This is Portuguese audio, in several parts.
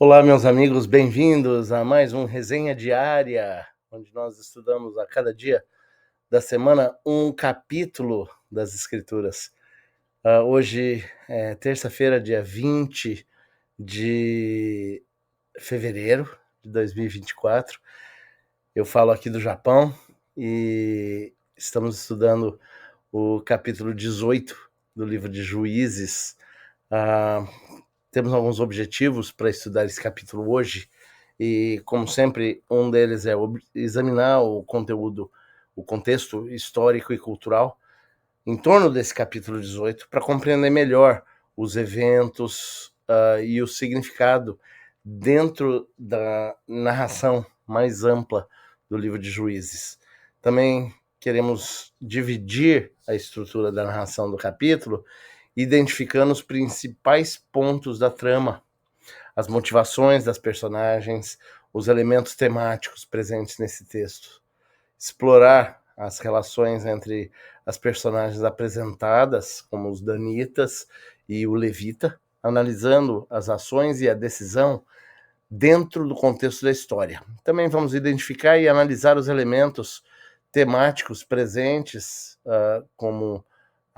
Olá, meus amigos, bem-vindos a mais um Resenha Diária, onde nós estudamos a cada dia da semana um capítulo das Escrituras. Hoje é terça-feira, dia 20 de fevereiro de 2024. Eu falo aqui do Japão e estamos estudando o capítulo 18 do livro de Juízes. Temos alguns objetivos para estudar esse capítulo hoje e, como sempre, um deles é examinar o conteúdo, o contexto histórico e cultural em torno desse capítulo 18 para compreender melhor os eventos e o significado dentro da narração mais ampla do livro de Juízes. Também queremos dividir a estrutura da narração do capítulo, identificando os principais pontos da trama, as motivações das personagens, os elementos temáticos presentes nesse texto. Explorar as relações entre as personagens apresentadas, como os Danitas e o Levita, analisando as ações e a decisão dentro do contexto da história. Também vamos identificar e analisar os elementos temáticos presentes, como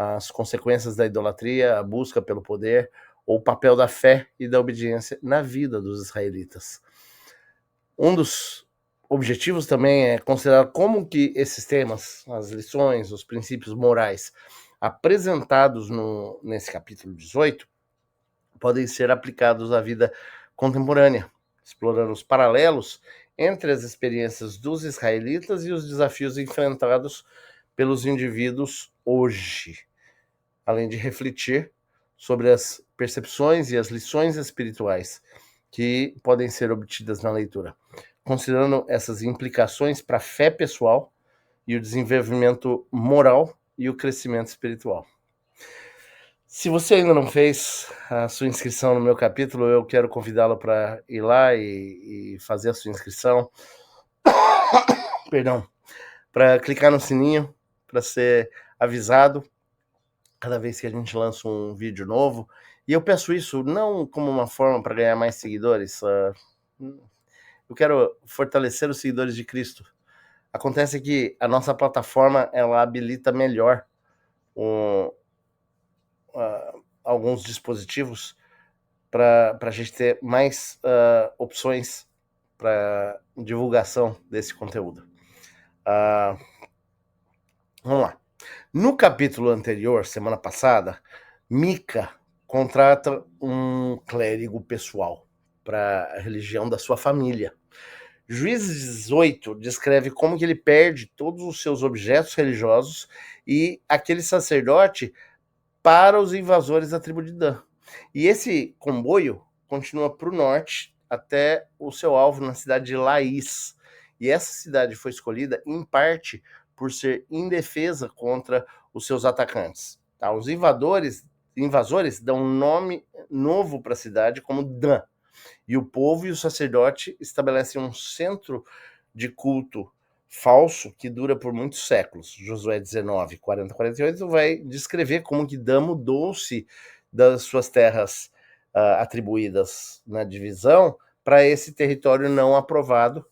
as consequências da idolatria, a busca pelo poder, ou o papel da fé e da obediência na vida dos israelitas. Um dos objetivos também é considerar como que esses temas, as lições, os princípios morais apresentados nesse capítulo 18 podem ser aplicados à vida contemporânea, explorando os paralelos entre as experiências dos israelitas e os desafios enfrentados pelos indivíduos hoje, além de refletir sobre as percepções e as lições espirituais que podem ser obtidas na leitura, considerando essas implicações para a fé pessoal e o desenvolvimento moral e o crescimento espiritual. Se você ainda não fez a sua inscrição no meu capítulo, eu quero convidá-lo para ir lá e fazer a sua inscrição. Perdão, para clicar no sininho, para ser avisado cada vez que a gente lança um vídeo novo. E eu peço isso não como uma forma para ganhar mais seguidores. Eu quero fortalecer os seguidores de Cristo. Acontece que a nossa plataforma ela habilita melhor alguns dispositivos para a gente ter mais opções para divulgação desse conteúdo. Vamos lá. No capítulo anterior, semana passada, Mica contrata um clérigo pessoal para a religião da sua família. Juízes 18 descreve como que ele perde todos os seus objetos religiosos e aquele sacerdote para os invasores da tribo de Dan. E esse comboio continua para o norte até o seu alvo na cidade de Laís. E essa cidade foi escolhida em parte por ser indefesa contra os seus atacantes. Tá? Os invasores dão um nome novo para a cidade como Dan. E o povo e o sacerdote estabelecem um centro de culto falso que dura por muitos séculos. Josué 19, 40, 48 vai descrever como que Dan mudou-se das suas terras atribuídas na divisão para esse território não aprovado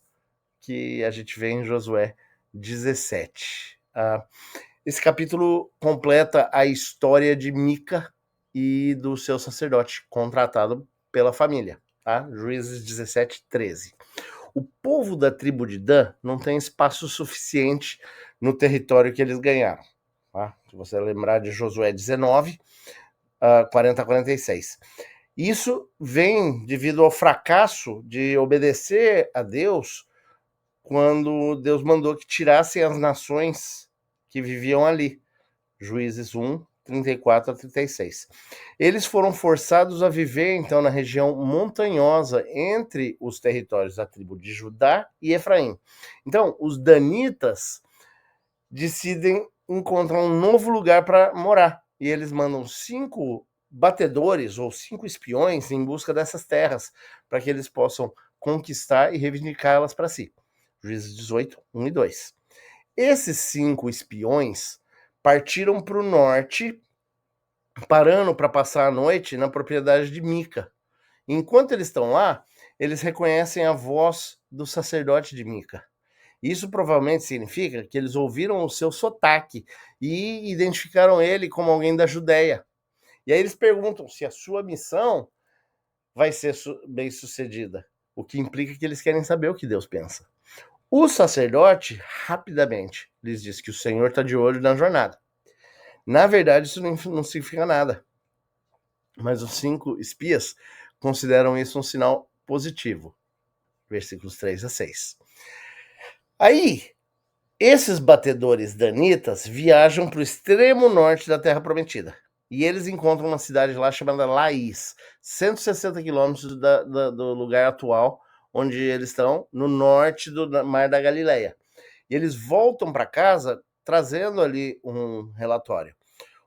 que a gente vê em Josué 17. Esse capítulo completa a história de Mica e do seu sacerdote, contratado pela família. Tá? Juízes 17, 13. O povo da tribo de Dan não tem espaço suficiente no território que eles ganharam. Tá? Se você lembrar de Josué 19, 40 a 46. Isso vem devido ao fracasso de obedecer a Deus quando Deus mandou que tirassem as nações que viviam ali. Juízes 1, 34 a 36. Eles foram forçados a viver, então, na região montanhosa entre os territórios da tribo de Judá e Efraim. Então, os danitas decidem encontrar um novo lugar para morar. E eles mandam 5 batedores ou 5 espiões em busca dessas terras, para que eles possam conquistar e reivindicá-las para si. Juízes 18, 1 e 2. Esses 5 espiões partiram para o norte, parando para passar a noite na propriedade de Mica. Enquanto eles estão lá, eles reconhecem a voz do sacerdote de Mica. Isso provavelmente significa que eles ouviram o seu sotaque e identificaram ele como alguém da Judéia. E aí eles perguntam se a sua missão vai ser bem sucedida, o que implica que eles querem saber o que Deus pensa. O sacerdote rapidamente lhes diz que o Senhor está de olho na jornada. Na verdade, isso não significa nada. Mas os 5 espias consideram isso um sinal positivo. Versículos 3 a 6. Aí, esses batedores danitas viajam para o extremo norte da Terra Prometida. E eles encontram uma cidade lá chamada Laís, 160 quilômetros do lugar atual, onde eles estão, no norte do Mar da Galileia. E eles voltam para casa trazendo ali um relatório.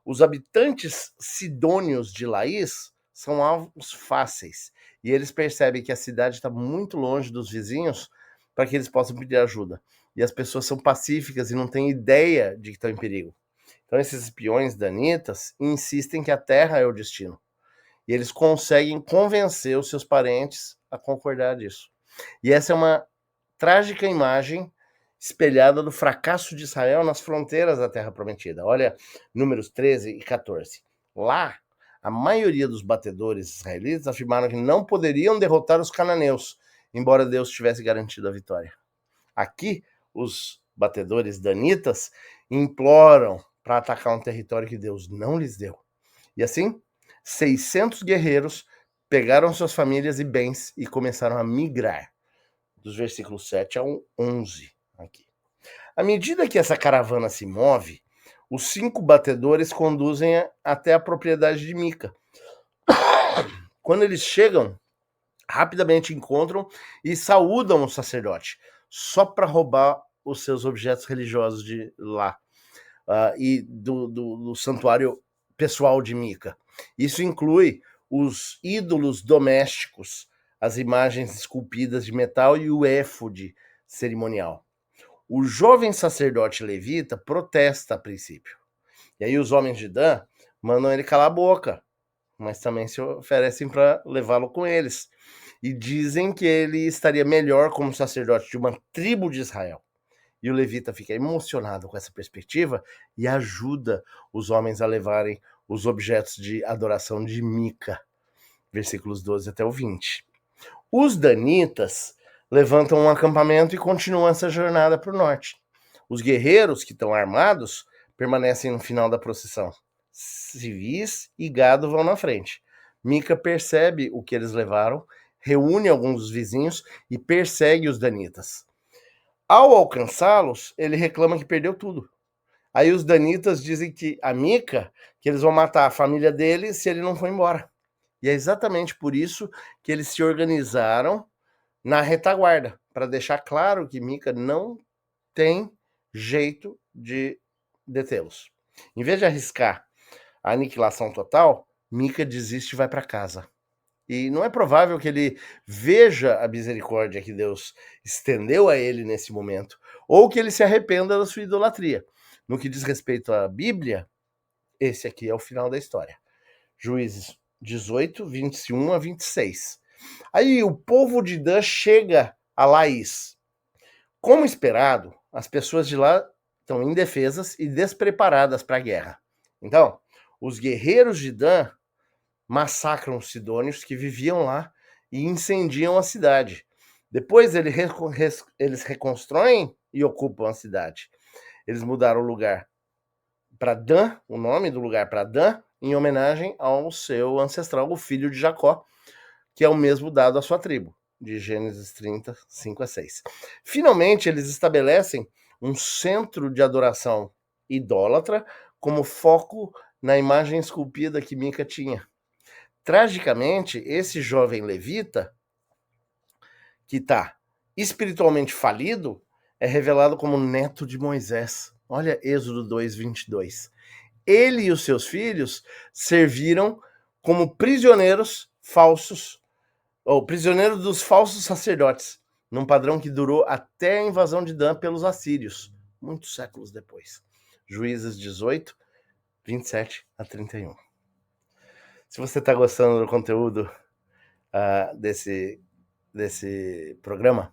Os habitantes sidônios de Laís são alvos fáceis. E eles percebem que a cidade está muito longe dos vizinhos para que eles possam pedir ajuda. E as pessoas são pacíficas e não têm ideia de que estão em perigo. Então esses espiões danitas insistem que a terra é o destino. E eles conseguem convencer os seus parentes a concordar disso. E essa é uma trágica imagem espelhada do fracasso de Israel nas fronteiras da Terra Prometida. Olha números 13 e 14. Lá, a maioria dos batedores israelitas afirmaram que não poderiam derrotar os cananeus, embora Deus tivesse garantido a vitória. Aqui, os batedores danitas imploram para atacar um território que Deus não lhes deu. E assim, 600 guerreiros pegaram suas famílias e bens e começaram a migrar, dos versículos 7 ao 11. Aqui. À medida que essa caravana se move, os 5 batedores conduzem até a propriedade de Mica. Quando eles chegam, rapidamente encontram e saúdam o sacerdote, só para roubar os seus objetos religiosos de lá e do santuário pessoal de Mica. Isso inclui os ídolos domésticos, as imagens esculpidas de metal e o éfode cerimonial. O jovem sacerdote levita protesta a princípio. E aí os homens de Dan mandam ele calar a boca, mas também se oferecem para levá-lo com eles. E dizem que ele estaria melhor como sacerdote de uma tribo de Israel. E o levita fica emocionado com essa perspectiva e ajuda os homens a levarem os objetos de adoração de Mica. Versículos 12 até o 20. Os danitas levantam um acampamento e continuam essa jornada para o norte. Os guerreiros que estão armados permanecem no final da procissão. Civis e gado vão na frente. Mica percebe o que eles levaram, reúne alguns dos vizinhos e persegue os danitas. Ao alcançá-los, ele reclama que perdeu tudo. Aí os danitas dizem que a Mica, que eles vão matar a família dele se ele não for embora. E é exatamente por isso que eles se organizaram na retaguarda, para deixar claro que Mica não tem jeito de detê-los. Em vez de arriscar a aniquilação total, Mica desiste e vai para casa. E não é provável que ele veja a misericórdia que Deus estendeu a ele nesse momento, ou que ele se arrependa da sua idolatria. No que diz respeito à Bíblia, esse aqui é o final da história. Juízes 18, 21 a 26. Aí o povo de Dan chega a Laís. Como esperado, as pessoas de lá estão indefesas e despreparadas para a guerra. Então, os guerreiros de Dan massacram os sidônios que viviam lá e incendiam a cidade. Depois eles reconstroem e ocupam a cidade. Eles mudaram o lugar para Dan, o nome do lugar para Dan, em homenagem ao seu ancestral, o filho de Jacó, que é o mesmo dado à sua tribo, de Gênesis 30, 5 a 6. Finalmente, eles estabelecem um centro de adoração idólatra como foco na imagem esculpida que Mica tinha. Tragicamente, esse jovem levita, que está espiritualmente falido, é revelado como neto de Moisés. Olha Êxodo 2, 22. Ele e os seus filhos serviram como prisioneiros falsos, ou prisioneiros dos falsos sacerdotes, num padrão que durou até a invasão de Dan pelos assírios, muitos séculos depois. Juízes 18, 27 a 31. Se você está gostando do conteúdo desse desse programa,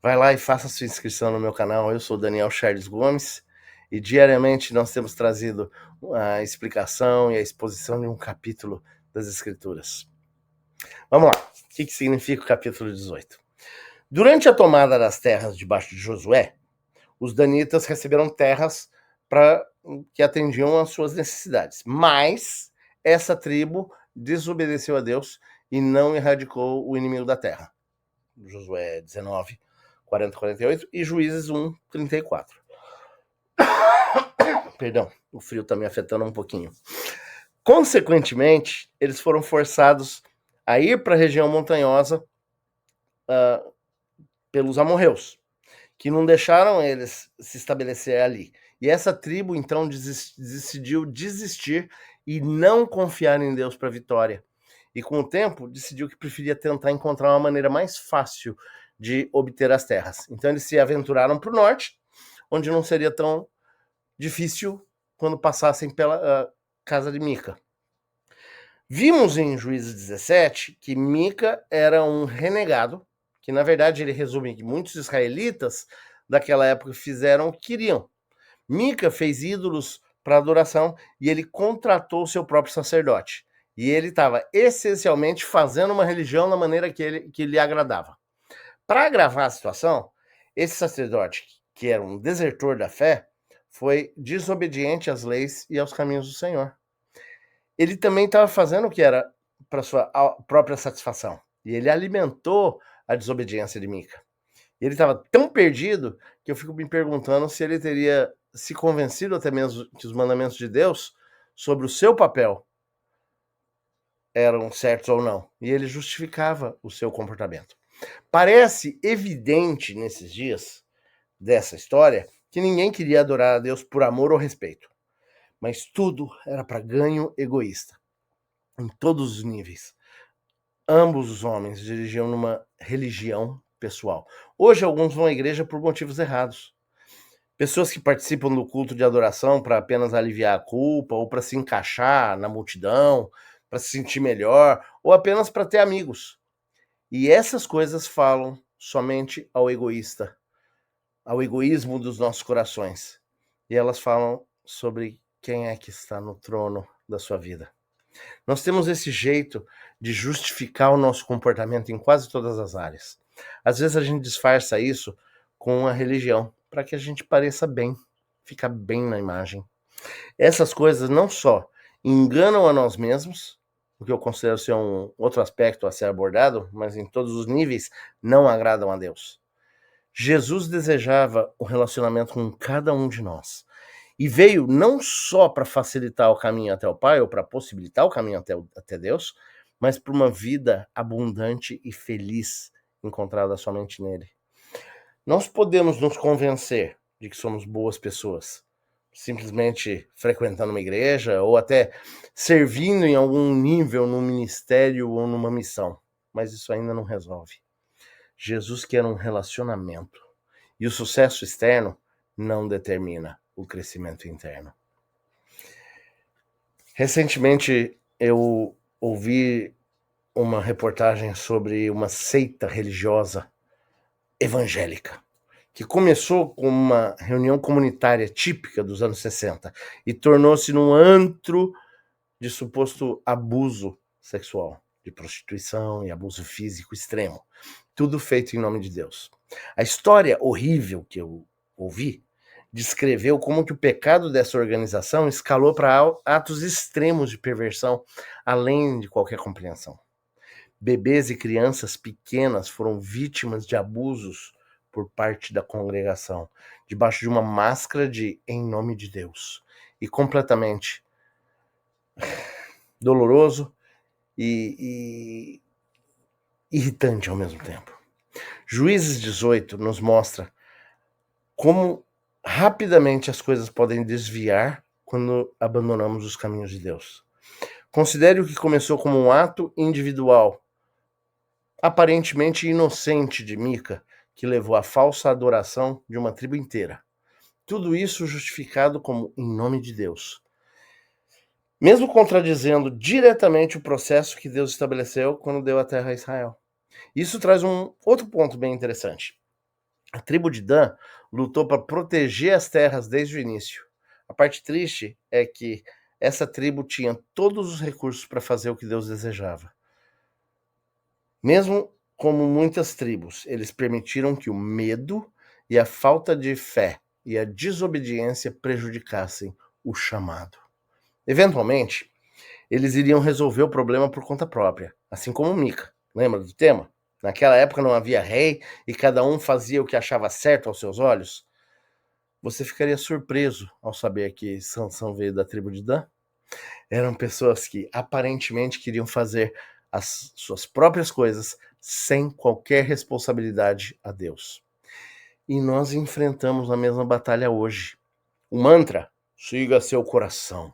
vai lá e faça sua inscrição no meu canal. Eu sou Daniel Charles Gomes e diariamente nós temos trazido a explicação e a exposição de um capítulo das Escrituras. Vamos lá, o que significa o capítulo 18? Durante a tomada das terras debaixo de Josué, os danitas receberam terras que atendiam às suas necessidades, mas essa tribo desobedeceu a Deus e não erradicou o inimigo da terra. Josué 19, 40, 48 e Juízes 1, 34. Perdão, o frio está me afetando um pouquinho. Consequentemente, eles foram forçados a ir para a região montanhosa pelos amorreus, que não deixaram eles se estabelecer ali. E essa tribo, então, decidiu desistir e não confiar em Deus para a vitória. E com o tempo, decidiu que preferia tentar encontrar uma maneira mais fácil de obter as terras. Então, eles se aventuraram para o norte, onde não seria tão difícil quando passassem pela casa de Mica. Vimos em Juízes 17 que Mica era um renegado, que na verdade ele resume que muitos israelitas daquela época fizeram o que queriam. Mica fez ídolos para adoração e ele contratou seu próprio sacerdote. E ele estava essencialmente fazendo uma religião da maneira que lhe agradava. Para agravar a situação, esse sacerdote, que era um desertor da fé, foi desobediente às leis e aos caminhos do Senhor. Ele também estava fazendo o que era para sua própria satisfação. E ele alimentou a desobediência de Mica. E ele estava tão perdido que eu fico me perguntando se ele teria se convencido até mesmo que os mandamentos de Deus sobre o seu papel eram certos ou não. E ele justificava o seu comportamento. Parece evidente nesses dias dessa história que ninguém queria adorar a Deus por amor ou respeito. Mas tudo era para ganho egoísta, em todos os níveis. Ambos os homens dirigiam numa religião pessoal. Hoje alguns vão à igreja por motivos errados. Pessoas que participam do culto de adoração para apenas aliviar a culpa, ou para se encaixar na multidão, para se sentir melhor, ou apenas para ter amigos. E essas coisas falam somente ao egoísta, ao egoísmo dos nossos corações. E elas falam sobre quem é que está no trono da sua vida. Nós temos esse jeito de justificar o nosso comportamento em quase todas as áreas. Às vezes a gente disfarça isso com a religião, para que a gente pareça bem, ficar bem na imagem. Essas coisas não só enganam a nós mesmos, o que eu considero ser um outro aspecto a ser abordado, mas em todos os níveis não agradam a Deus. Jesus desejava o relacionamento com cada um de nós. E veio não só para facilitar o caminho até o Pai, ou para possibilitar o caminho até Deus, mas para uma vida abundante e feliz encontrada somente nele. Nós podemos nos convencer de que somos boas pessoas, simplesmente frequentando uma igreja, ou até servindo em algum nível num ministério ou numa missão, mas isso ainda não resolve. Jesus quer um relacionamento, e o sucesso externo não determina o crescimento interno. Recentemente eu ouvi uma reportagem sobre uma seita religiosa evangélica, que começou com uma reunião comunitária típica dos anos 60 e tornou-se num antro de suposto abuso sexual, de prostituição e abuso físico extremo. Tudo feito em nome de Deus. A história horrível que eu ouvi descreveu como que o pecado dessa organização escalou para atos extremos de perversão, além de qualquer compreensão. Bebês e crianças pequenas foram vítimas de abusos por parte da congregação, debaixo de uma máscara de "em nome de Deus", e completamente doloroso e irritante ao mesmo tempo. Juízes 18 nos mostra como rapidamente as coisas podem desviar quando abandonamos os caminhos de Deus. Considere o que começou como um ato individual, aparentemente inocente de Mica, que levou à falsa adoração de uma tribo inteira. Tudo isso justificado como em nome de Deus. Mesmo contradizendo diretamente o processo que Deus estabeleceu quando deu a terra a Israel. Isso traz um outro ponto bem interessante. A tribo de Dan lutou para proteger as terras desde o início. A parte triste é que essa tribo tinha todos os recursos para fazer o que Deus desejava. Mesmo como muitas tribos, eles permitiram que o medo e a falta de fé e a desobediência prejudicassem o chamado. Eventualmente, eles iriam resolver o problema por conta própria, assim como Mica. Lembra do tema? Naquela época não havia rei e cada um fazia o que achava certo aos seus olhos. Você ficaria surpreso ao saber que Sansão veio da tribo de Dan? Eram pessoas que aparentemente queriam fazer as suas próprias coisas sem qualquer responsabilidade a Deus. E nós enfrentamos a mesma batalha hoje. O mantra, siga seu coração,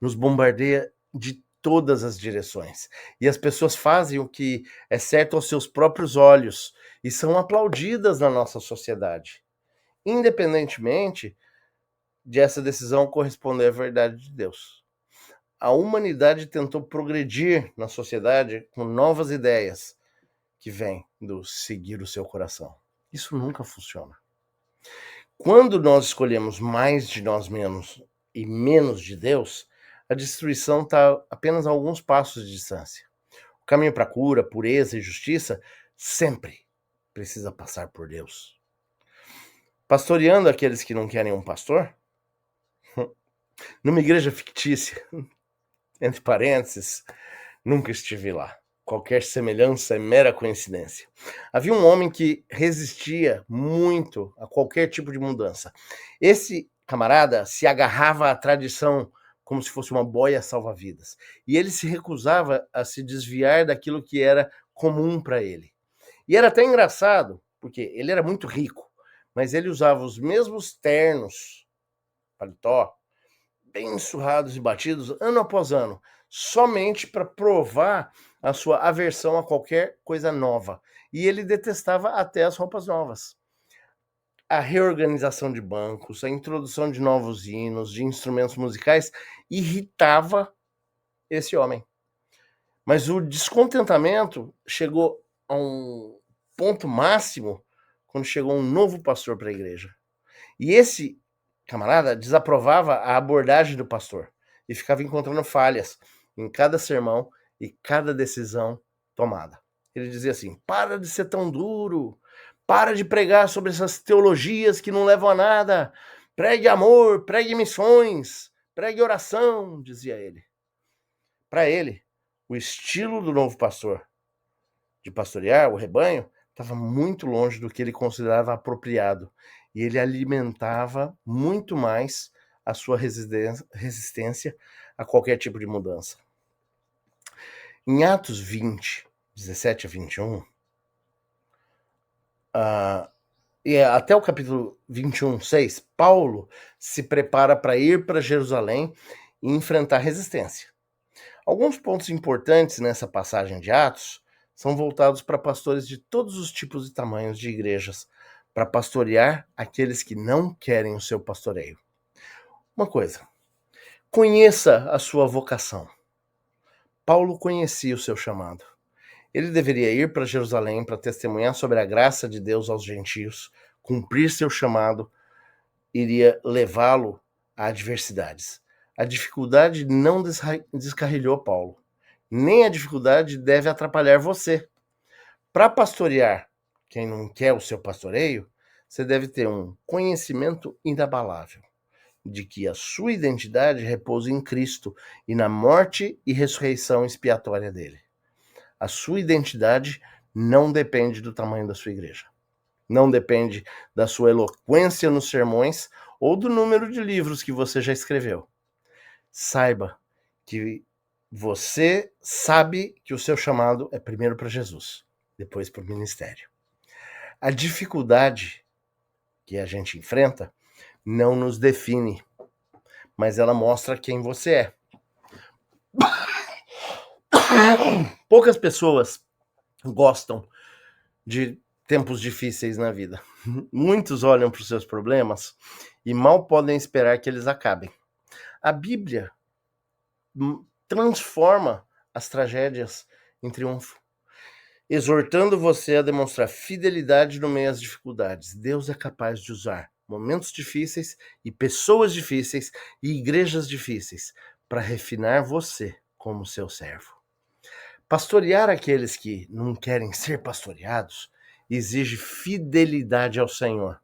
nos bombardeia de todas as direções. E as pessoas fazem o que é certo aos seus próprios olhos e são aplaudidas na nossa sociedade, independentemente de essa decisão corresponder à verdade de Deus. A humanidade tentou progredir na sociedade com novas ideias que vêm do seguir o seu coração. Isso nunca funciona. Quando nós escolhemos mais de nós mesmos e menos de Deus, a destruição está apenas a alguns passos de distância. O caminho para a cura, pureza e justiça sempre precisa passar por Deus. Pastoreando aqueles que não querem um pastor? Numa igreja fictícia, entre parênteses, nunca estive lá. Qualquer semelhança é mera coincidência. Havia um homem que resistia muito a qualquer tipo de mudança. Esse camarada se agarrava à tradição como se fosse uma boia salva-vidas. E ele se recusava a se desviar daquilo que era comum para ele. E era até engraçado, porque ele era muito rico, mas ele usava os mesmos ternos, paletó, bem surrados e batidos, ano após ano, somente para provar a sua aversão a qualquer coisa nova. E ele detestava até as roupas novas. A reorganização de bancos, a introdução de novos hinos, de instrumentos musicais, irritava esse homem. Mas o descontentamento chegou a um ponto máximo quando chegou um novo pastor para a igreja. E esse camarada desaprovava a abordagem do pastor e ficava encontrando falhas em cada sermão e cada decisão tomada. Ele dizia assim: para de ser tão duro, para de pregar sobre essas teologias que não levam a nada, pregue amor, pregue missões, pregue oração, dizia ele. Para ele, o estilo do novo pastor de pastorear o rebanho estava muito longe do que ele considerava apropriado, e ele alimentava muito mais a sua resistência a qualquer tipo de mudança. Em Atos 20, 17 a 21, e até o capítulo 21, 6, Paulo se prepara para ir para Jerusalém e enfrentar resistência. Alguns pontos importantes nessa passagem de Atos são voltados para pastores de todos os tipos e tamanhos de igrejas, para pastorear aqueles que não querem o seu pastoreio. Uma coisa, conheça a sua vocação. Paulo conhecia o seu chamado. Ele deveria ir para Jerusalém para testemunhar sobre a graça de Deus aos gentios, cumprir seu chamado, iria levá-lo a adversidades. A dificuldade não descarrilhou Paulo. Nem a dificuldade deve atrapalhar você. Para pastorear quem não quer o seu pastoreio, você deve ter um conhecimento inabalável de que a sua identidade repousa em Cristo e na morte e ressurreição expiatória dele. A sua identidade não depende do tamanho da sua igreja. Não depende da sua eloquência nos sermões ou do número de livros que você já escreveu. Saiba que você sabe que o seu chamado é primeiro para Jesus, depois para o ministério. A dificuldade que a gente enfrenta não nos define, mas ela mostra quem você é. Poucas pessoas gostam de tempos difíceis na vida. Muitos olham para os seus problemas e mal podem esperar que eles acabem. A Bíblia transforma as tragédias em triunfo. exortando você a demonstrar fidelidade no meio às dificuldades. Deus é capaz de usar momentos difíceis e pessoas difíceis e igrejas difíceis para refinar você como seu servo. Pastorear aqueles que não querem ser pastoreados exige fidelidade ao Senhor,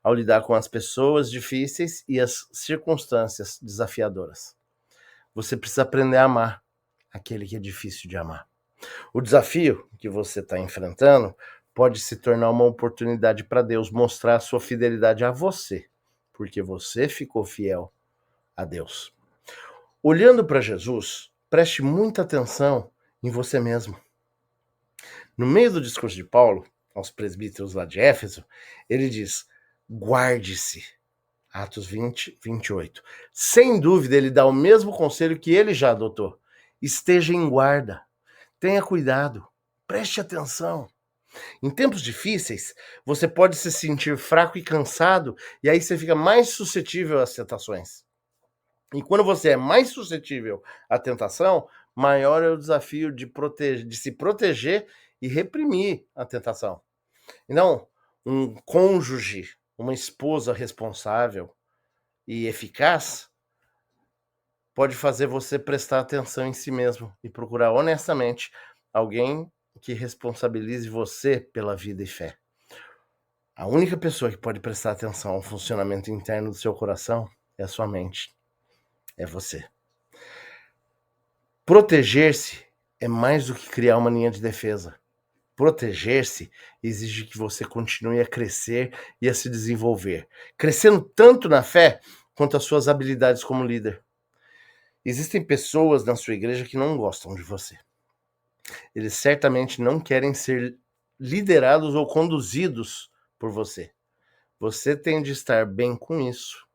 ao lidar com as pessoas difíceis e as circunstâncias desafiadoras. Você precisa aprender a amar aquele que é difícil de amar. O desafio que você está enfrentando pode se tornar uma oportunidade para Deus mostrar a sua fidelidade a você, porque você ficou fiel a Deus. Olhando para Jesus, preste muita atenção em você mesmo. No meio do discurso de Paulo, aos presbíteros lá de Éfeso, ele diz: guarde-se. Atos 20, 28. Sem dúvida, ele dá o mesmo conselho que ele já adotou. Esteja em guarda. Tenha cuidado. Preste atenção. Em tempos difíceis, você pode se sentir fraco e cansado, e aí você fica mais suscetível às tentações. E quando você é mais suscetível à tentação, maior é o desafio de se proteger e reprimir a tentação. Então, um cônjuge, uma esposa responsável e eficaz pode fazer você prestar atenção em si mesmo e procurar honestamente alguém que responsabilize você pela vida e fé. A única pessoa que pode prestar atenção ao funcionamento interno do seu coração é a sua mente. É você. Proteger-se é mais do que criar uma linha de defesa. Proteger-se exige que você continue a crescer e a se desenvolver, crescendo tanto na fé quanto as suas habilidades como líder. Existem pessoas na sua igreja que não gostam de você. Eles certamente não querem ser liderados ou conduzidos por você. Você tem de estar bem com isso.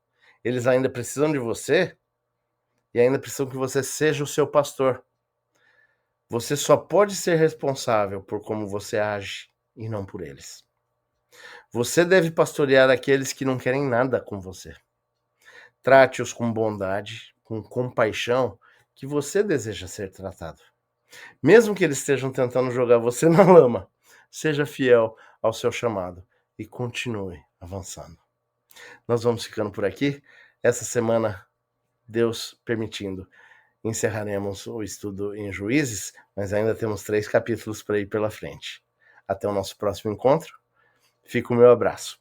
Eles ainda precisam de você e ainda precisam que você seja o seu pastor. Você só pode ser responsável por como você age e não por eles. Você deve pastorear aqueles que não querem nada com você. Trate-os com bondade, com compaixão, que você deseja ser tratado. Mesmo que eles estejam tentando jogar você na lama, seja fiel ao seu chamado e continue avançando. Nós vamos ficando por aqui. Essa semana, Deus permitindo, encerraremos o estudo em Juízes, mas ainda temos 3 capítulos para ir pela frente. Até o nosso próximo encontro. Fica o meu abraço.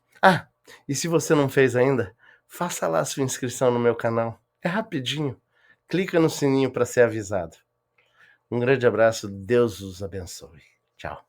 E se você não fez ainda, faça lá a sua inscrição no meu canal. É rapidinho. Clica no sininho para ser avisado. Um grande abraço. Deus os abençoe. Tchau.